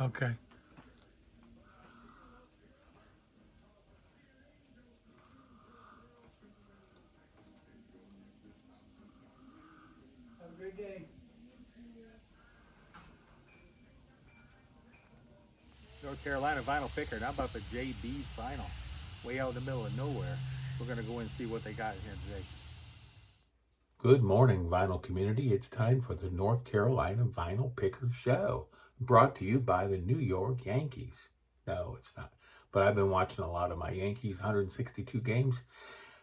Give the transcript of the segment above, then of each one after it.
Okay. Have a great day. North Carolina vinyl picker. Now about the JB vinyl. Way out in the middle of nowhere. We're going to go and see what they got here today. Good morning, vinyl community. It's time for the North Carolina Vinyl Picker Show, brought to you by the New York Yankees. No, it's not. But I've been watching a lot of my Yankees, 162 games,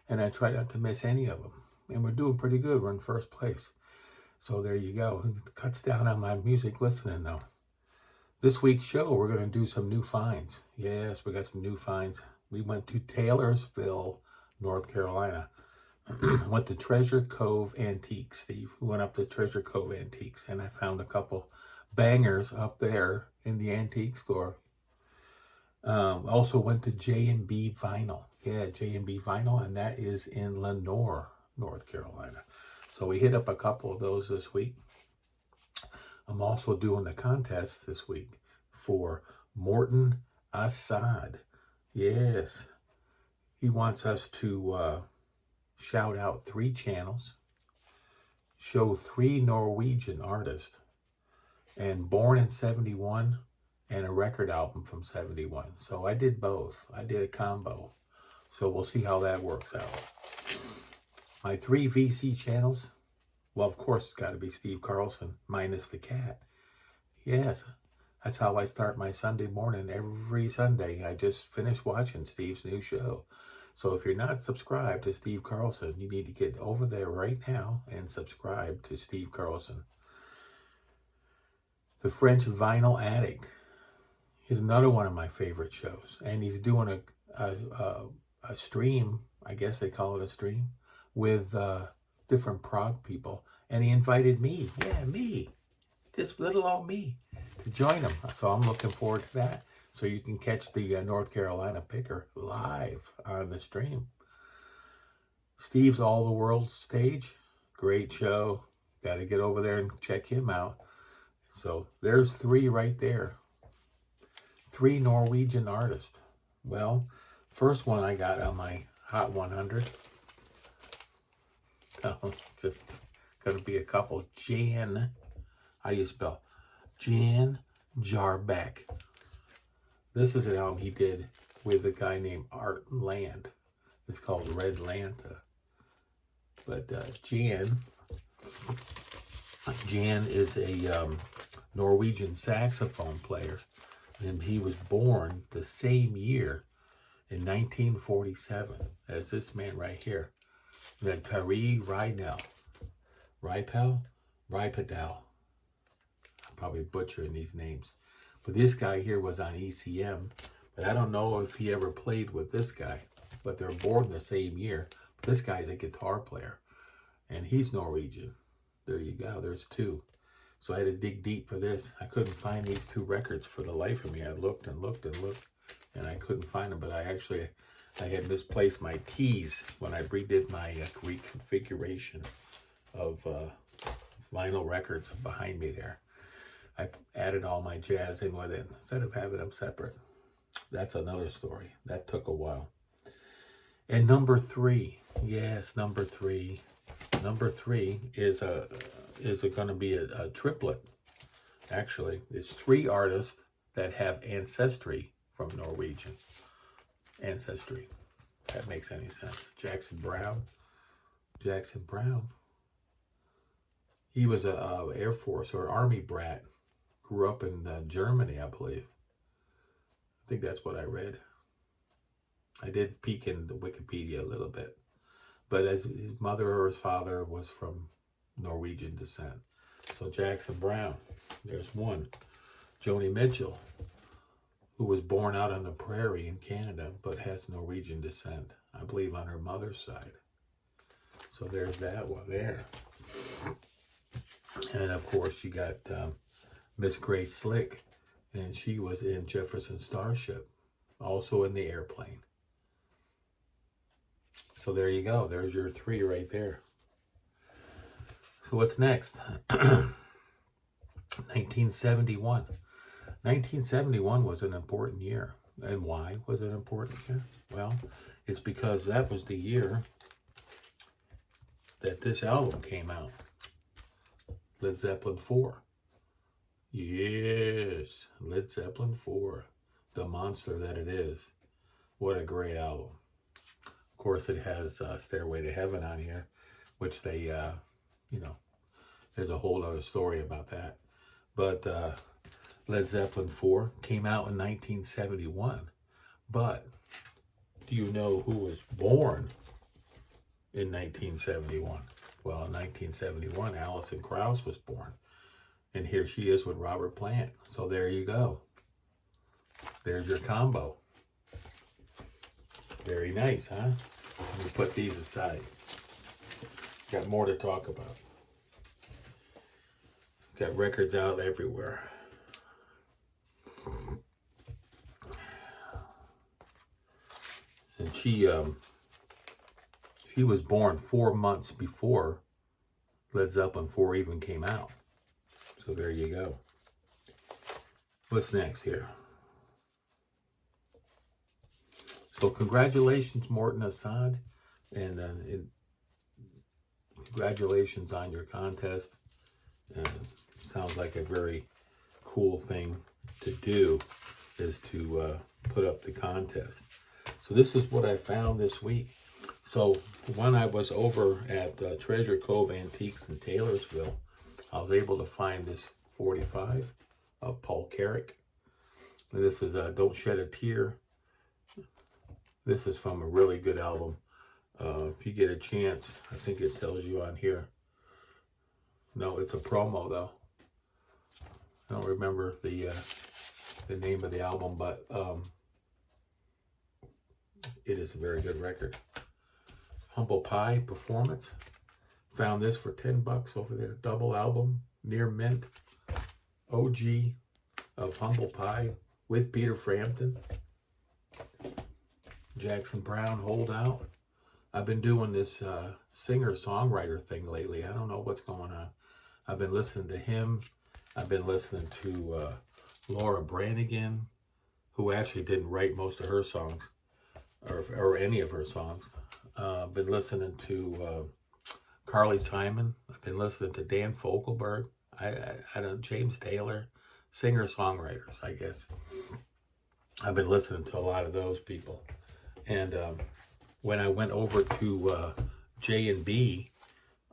and I try not to miss any of them. And we're doing pretty good. We're in first place. So there you go. It cuts down on my music listening, though. This week's show, we're going to do some new finds. Yes, we got some new finds. We went to Taylorsville, North Carolina. Went to Treasure Cove Antiques, Steve. We went up to Treasure Cove Antiques, and I found a couple bangers up there in the antique store. Also went to J&B Vinyl. Yeah, J&B Vinyl, and that is in Lenoir, North Carolina. So we hit up a couple of those this week. I'm also doing the contest this week for Morten Aastad. Yes, he wants us to shout out 3 channels, show 3 Norwegian artists, and born in 71 and a record album from 71. So I did both. I did a combo. So we'll see how that works out. My 3 VC channels, well, of course, it's got to be Steve Carlson, minus the cat. Yes, that's how I start my Sunday morning every Sunday. I just finished watching Steve's new show. So if you're not subscribed to Steve Carlson, you need to get over there right now and subscribe to Steve Carlson. The French Vinyl Addict is another one of my favorite shows. And he's doing a stream, I guess they call it a stream, with different prog people. And he invited me, just little old me, to join him. So I'm looking forward to that. So you can catch the North Carolina Picker live on the stream. Steve's All the World Stage, great show. Got to get over there and check him out. So there's 3 right there. 3 Norwegian artists. Well, first one I got on my Hot 100. Oh, just going to be a couple. Jan, how do you spell? Jan Jarbeck. This is an album he did with a guy named Art Land. It's called Red Lanta. But Jan is a Norwegian saxophone player. And he was born the same year in 1947 as this man right here. That Tari Rydell. Rypel? Rypadel. I'm probably butchering these names. But this guy here was on ECM. But I don't know if he ever played with this guy. But they're born the same year. But this guy's a guitar player. And he's Norwegian. There you go. There's 2. So I had to dig deep for this. I couldn't find these 2 records for the life of me. I looked and looked and looked. And I couldn't find them. But I had misplaced my keys when I redid my reconfiguration of vinyl records behind me there. I added all my jazz in with it instead of having them separate. That's another story. That took a while. And number 3, yes, number 3. Number 3 is going to be a triplet. Actually, it's 3 artists that have ancestry from Norwegian. Ancestry. If that makes any sense. Jackson Browne. He was a Air Force or Army brat. Grew up in Germany, I believe. I think that's what I read. I did peek in the Wikipedia a little bit. But as his mother or his father was from Norwegian descent. So Jackson Browne, there's one. Joni Mitchell, who was born out on the prairie in Canada, but has Norwegian descent, I believe on her mother's side. So there's that one there. And of course you got Miss Grace Slick, and she was in Jefferson Starship, also in the airplane. So there you go. There's your 3 right there. So what's next? 1971. 1971 was an important year. And why was it an important year? Well, it's because that was the year that this album came out. Led Zeppelin 4. Yes, Led Zeppelin 4. The monster that it is. What a great album. Of course, it has Stairway to Heaven on here, which they, there's a whole other story about that. But Led Zeppelin 4 came out in 1971. But do you know who was born in 1971? Well, in 1971, Alison Krauss was born. And here she is with Robert Plant. So there you go. There's your combo. Very nice, huh? Let me put these aside. Got more to talk about. Got records out everywhere. And she was born 4 months before Led Zeppelin 4 even came out. So there you go. What's next here? So congratulations, Morten Aastad, and congratulations on your contest. Sounds like a very cool thing to do, is to put up the contest. So this is what I found this week. So when I was over at Treasure Cove Antiques in Taylorsville, I was able to find this 45 of Paul Carrick. This is Don't Shed a Tear. This is from a really good album. If you get a chance, I think it tells you on here. No, it's a promo though. I don't remember the name of the album, but it is a very good record. Humble Pie Performance. Found this for $10 over there. Double album, near mint. OG of Humble Pie with Peter Frampton. Jackson Browne, Hold Out. I've been doing this singer-songwriter thing lately. I don't know what's going on. I've been listening to him. I've been listening to Laura Branigan, who actually didn't write most of her songs, or any of her songs. I've been listening to Carly Simon. I've been listening to Dan Fogelberg. I don't, James Taylor, singer-songwriters, I guess. I've been listening to a lot of those people. And when I went over to J&B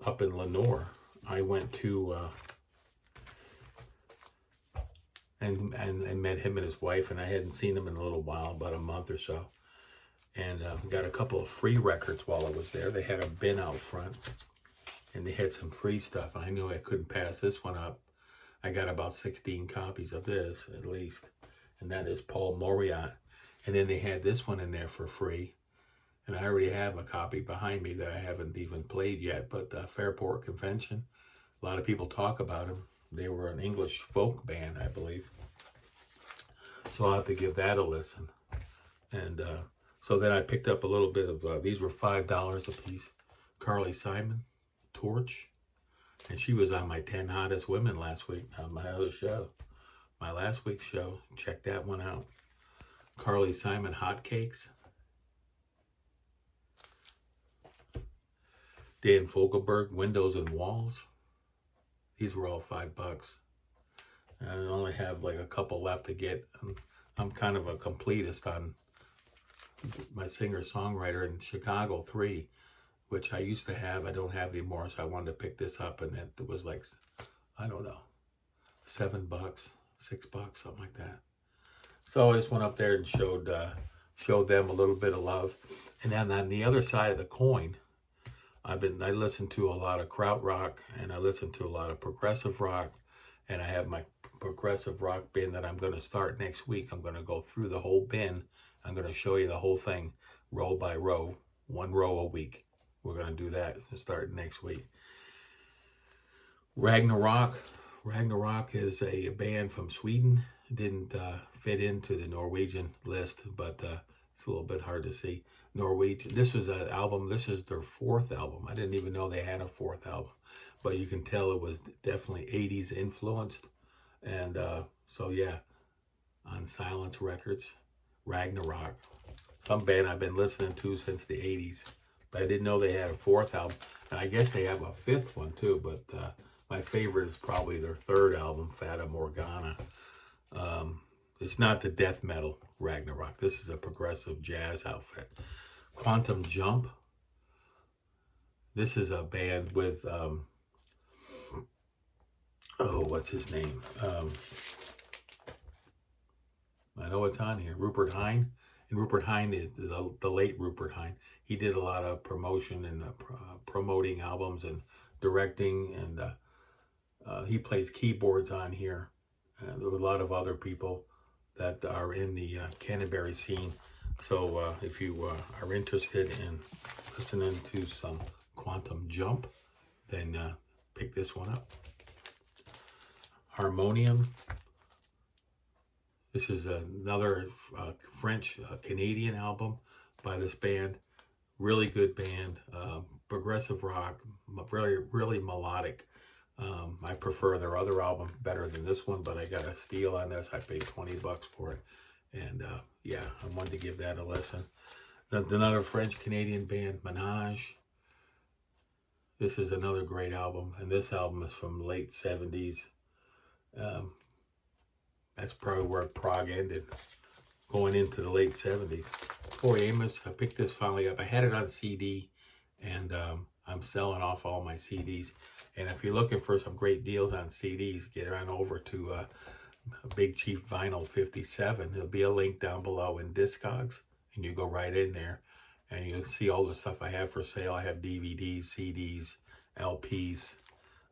up in Lenore, I went to and met him and his wife, and I hadn't seen him in a little while, about a month or so. And got a couple of free records while I was there. They had a bin out front, and they had some free stuff. I knew I couldn't pass this one up. I got about 16 copies of this, at least. And that is Paul Moriat. And then they had this one in there for free. And I already have a copy behind me that I haven't even played yet. But Fairport Convention, a lot of people talk about them. They were an English folk band, I believe. So I'll have to give that a listen. And so then I picked up a little bit of, these were $5 a piece. Carly Simon, Torch. And she was on my 10 Hottest Women last week on my other show. My last week's show. Check that one out. Carly Simon, Hotcakes. Dan Fogelberg, Windows and Walls. These were all $5. And I only have like a couple left to get. I'm kind of a completist on my singer-songwriter in Chicago 3, which I used to have. I don't have anymore, so I wanted to pick this up, and it was like, I don't know, $7, $6, something like that. So I just went up there and showed them a little bit of love. And then on the other side of the coin, I listened to a lot of krautrock, and I listened to a lot of progressive rock, and I have my progressive rock bin that I'm going to start next week. I'm going to go through the whole bin. I'm going to show you the whole thing, row by row, 1 row a week. We're going to do that start next week. Ragnarok is a band from Sweden. It didn't fit into the Norwegian list, but it's a little bit hard to see. Norwegian. This was an album. This is their 4th album. I didn't even know they had a 4th album, but you can tell it was definitely 80s influenced. And so yeah, on Silence Records, Ragnarok, some band I've been listening to since the 80s, but I didn't know they had a fourth album, and I guess they have a fifth one too, but my favorite is probably their third album, Fata Morgana. It's not the death metal Ragnarok. This is a progressive jazz outfit. Quantum Jump. This is a band with, what's his name? I know it's on here. Rupert Hine. And Rupert Hine is the late Rupert Hine. He did a lot of promotion and promoting albums and directing, and he plays keyboards on here. There were a lot of other people that are in the Canterbury scene. So if you are interested in listening to some Quantum Jump, then pick this one up. Harmonium. This is another French Canadian album by this band. Really good band, progressive rock, really melodic. I prefer their other album better than this one, but I got a steal on this. I paid $20 for it, and yeah, I wanted to give that a listen. Another French Canadian band, Menage. This is another great album, and this album is from the late 70s. That's probably where prog ended, going into the late 70s. Tori Amos, I picked this finally up. I had it on CD, and I'm selling off all my CDs. And if you're looking for some great deals on CDs, get on over to Big Chief Vinyl 57. There'll be a link down below in Discogs, and you go right in there, and you'll see all the stuff I have for sale. I have DVDs, CDs, LPs,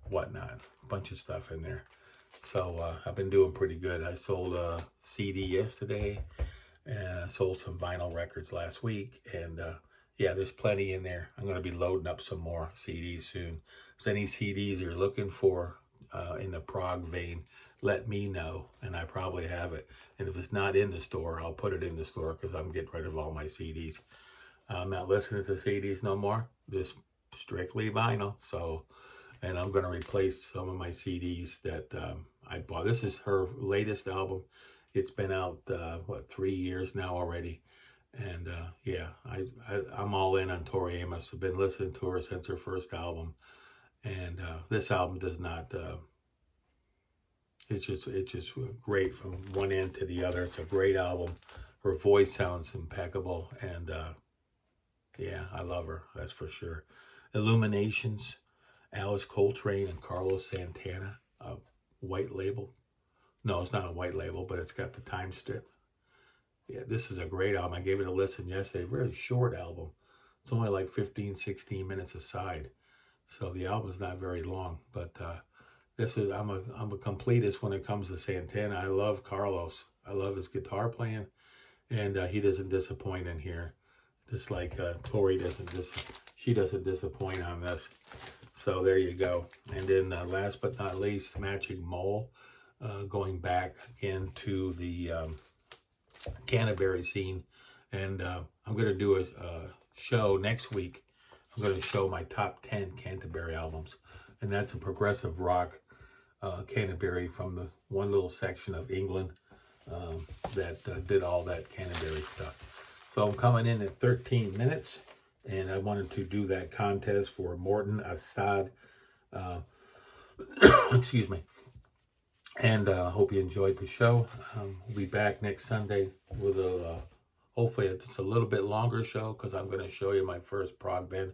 whatnot. A bunch of stuff in there. So I've been doing pretty good. I sold a CD yesterday, and I sold some vinyl records last week. And yeah, there's plenty in there. I'm going to be loading up some more CDs soon. If there's any CDs you're looking for in the prog vein, let me know, and I probably have it. And if it's not in the store, I'll put it in the store, because I'm getting rid of all my CDs. I'm not listening to CDs no more, just strictly vinyl. So, and I'm going to replace some of my CDs that I bought. This is her latest album. It's been out, 3 years now already. And yeah, I'm all in on Tori Amos. I've been listening to her since her first album. And this album does not, it's just great from one end to the other. It's a great album. Her voice sounds impeccable. And yeah, I love her, that's for sure. Illuminations, Alice Coltrane and Carlos Santana, a white label. No, it's not a white label, but it's got the time strip. Yeah, this is a great album. I gave it a listen yesterday. Very short album. It's only like 15, 16 minutes a side. So the album's not very long. But this is I'm a completist when it comes to Santana. I love Carlos. I love his guitar playing. And he doesn't disappoint in here. Just like Tori she doesn't disappoint on this. So there you go. And then last but not least, Matching Mole, going back into the Canterbury scene. And I'm going to do a show next week. I'm going to show my top 10 Canterbury albums. And that's a progressive rock Canterbury from the one little section of England that did all that Canterbury stuff. So I'm coming in at 13 minutes. And I wanted to do that contest for Morten, Aastad. Excuse me. And hope you enjoyed the show. We'll be back next Sunday with hopefully it's a little bit longer show, because I'm going to show you my first prog band.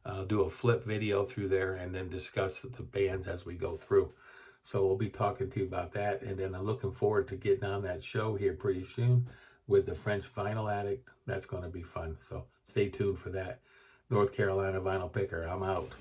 I'll do a flip video through there and then discuss the bands as we go through. So we'll be talking to you about that. And then I'm looking forward to getting on that show here pretty soon with the French Vinyl Addict. That's going to be fun. So stay tuned for that. North Carolina Vinyl Picker, I'm out.